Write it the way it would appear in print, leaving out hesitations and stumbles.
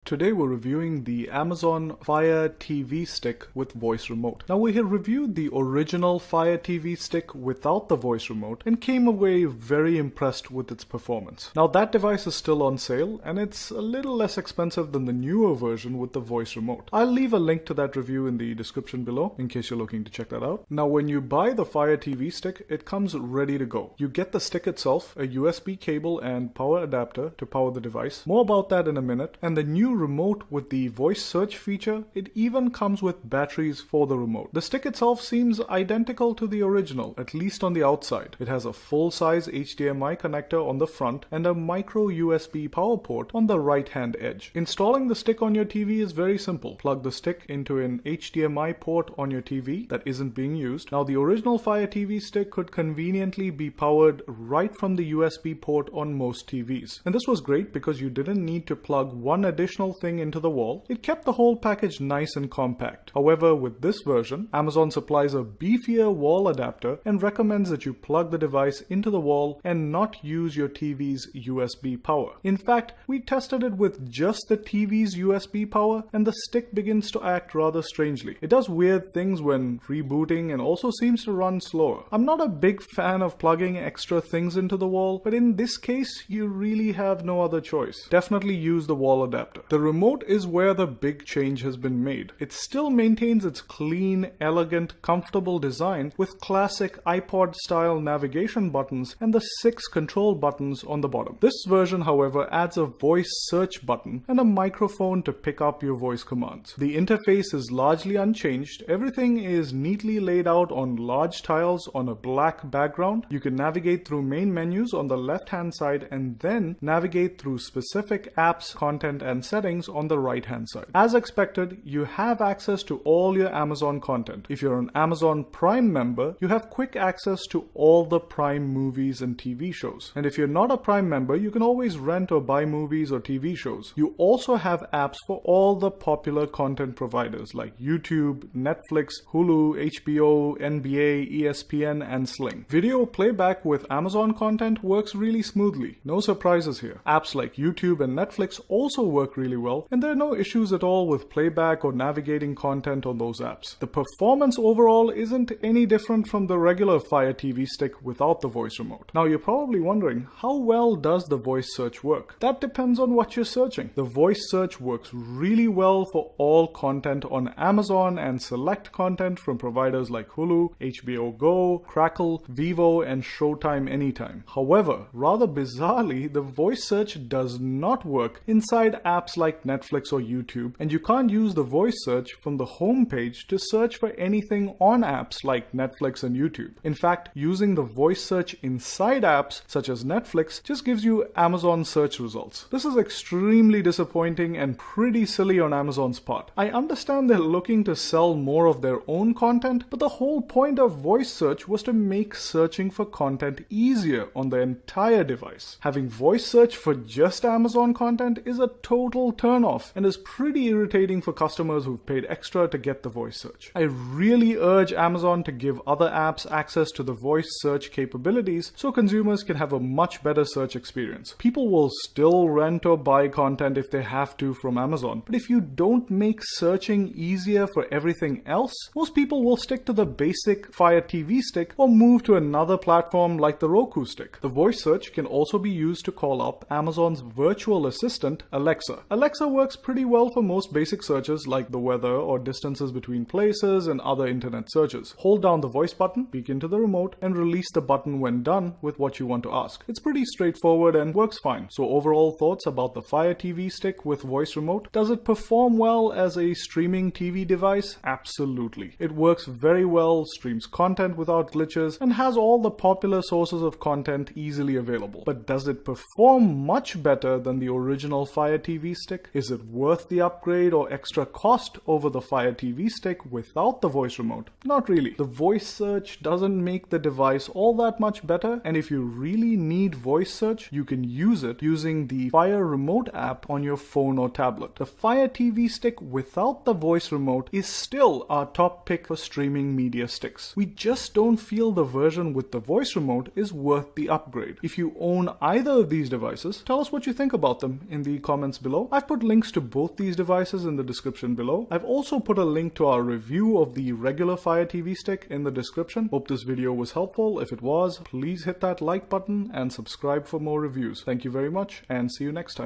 Today we're reviewing the Amazon Fire TV Stick with voice remote. Now we have reviewed the original Fire TV Stick without the voice remote and came away very impressed with its performance. Now that device is still on sale and it's a little less expensive than the newer version with the voice remote. I'll leave a link to that review in the description below in case you're looking to check that out. Now when you buy the Fire TV Stick, it comes ready to go. You get the stick itself, a USB cable and power adapter to power the device. More about that in a minute. And the new remote with the voice search feature, it even comes with batteries for the remote. The stick itself seems identical to the original, at least on the outside. It has a full-size HDMI connector on the front and a micro USB power port on the right-hand edge. Installing the stick on your TV is very simple. Plug the stick into an HDMI port on your TV that isn't being used. Now the original Fire TV Stick could conveniently be powered right from the USB port on most TVs. And this was great because you didn't need to plug one additional thing into the wall. It kept the whole package nice and compact. However, with this version, Amazon supplies a beefier wall adapter and recommends that you plug the device into the wall and not use your TV's USB power. In fact, we tested it with just the TV's USB power and the stick begins to act rather strangely. It does weird things when rebooting and also seems to run slower. I'm not a big fan of plugging extra things into the wall, but in this case, you really have no other choice. Definitely use the wall adapter. The remote is where the big change has been made. It still maintains its clean, elegant, comfortable design with classic iPod-style navigation buttons and the 6 control buttons on the bottom. This version, however, adds a voice search button and a microphone to pick up your voice commands. The interface is largely unchanged. Everything is neatly laid out on large tiles on a black background. You can navigate through main menus on the left-hand side and then navigate through specific apps, content, and settings on the right-hand side. As expected, you have access to all your Amazon content. If you're an Amazon Prime member, you have quick access to all the Prime movies and TV shows. And if you're not a Prime member, you can always rent or buy movies or TV shows. You also have apps for all the popular content providers like YouTube, Netflix, Hulu, HBO, NBA, ESPN, and Sling. Video playback with Amazon content works really smoothly. No surprises here. Apps like YouTube and Netflix also work really well, and there are no issues at all with playback or navigating content on those apps. The performance overall isn't any different from the regular Fire TV Stick without the voice remote. Now you're probably wondering, how well does the voice search work? That depends on what you're searching. The voice search works really well for all content on Amazon and select content from providers like Hulu, HBO Go, Crackle, Vivo, and Showtime Anytime. However, rather bizarrely, the voice search does not work inside apps like Netflix or YouTube, and you can't use the voice search from the home page to search for anything on apps like Netflix and YouTube. In fact, using the voice search inside apps such as Netflix just gives you Amazon search results. This is extremely disappointing and pretty silly on Amazon's part. I understand they're looking to sell more of their own content, but the whole point of voice search was to make searching for content easier on the entire device. Having voice search for just Amazon content is a total turnoff and is pretty irritating for customers who've paid extra to get the voice search. I really urge Amazon to give other apps access to the voice search capabilities so consumers can have a much better search experience. People will still rent or buy content if they have to from Amazon, but if you don't make searching easier for everything else, most people will stick to the basic Fire TV Stick or move to another platform like the Roku Stick. The voice search can also be used to call up Amazon's virtual assistant, Alexa. Alexa works pretty well for most basic searches like the weather or distances between places and other internet searches. Hold down the voice button, speak into the remote, and release the button when done with what you want to ask. It's pretty straightforward and works fine. So overall thoughts about the Fire TV Stick with voice remote? Does it perform well as a streaming TV device? Absolutely. It works very well, streams content without glitches, and has all the popular sources of content easily available. But does it perform much better than the original Fire TV Stick? Is it worth the upgrade or extra cost over the Fire TV Stick without the voice remote? Not really. The voice search doesn't make the device all that much better, and if you really need voice search, you can use it using the Fire Remote app on your phone or tablet. The Fire TV Stick without the voice remote is still our top pick for streaming media sticks. We just don't feel the version with the voice remote is worth the upgrade. If you own either of these devices, tell us what you think about them in the comments below. I've put links to both these devices in the description below. I've also put a link to our review of the regular Fire TV Stick in the description. Hope this video was helpful. If it was, please hit that like button and subscribe for more reviews. Thank you very much and see you next time.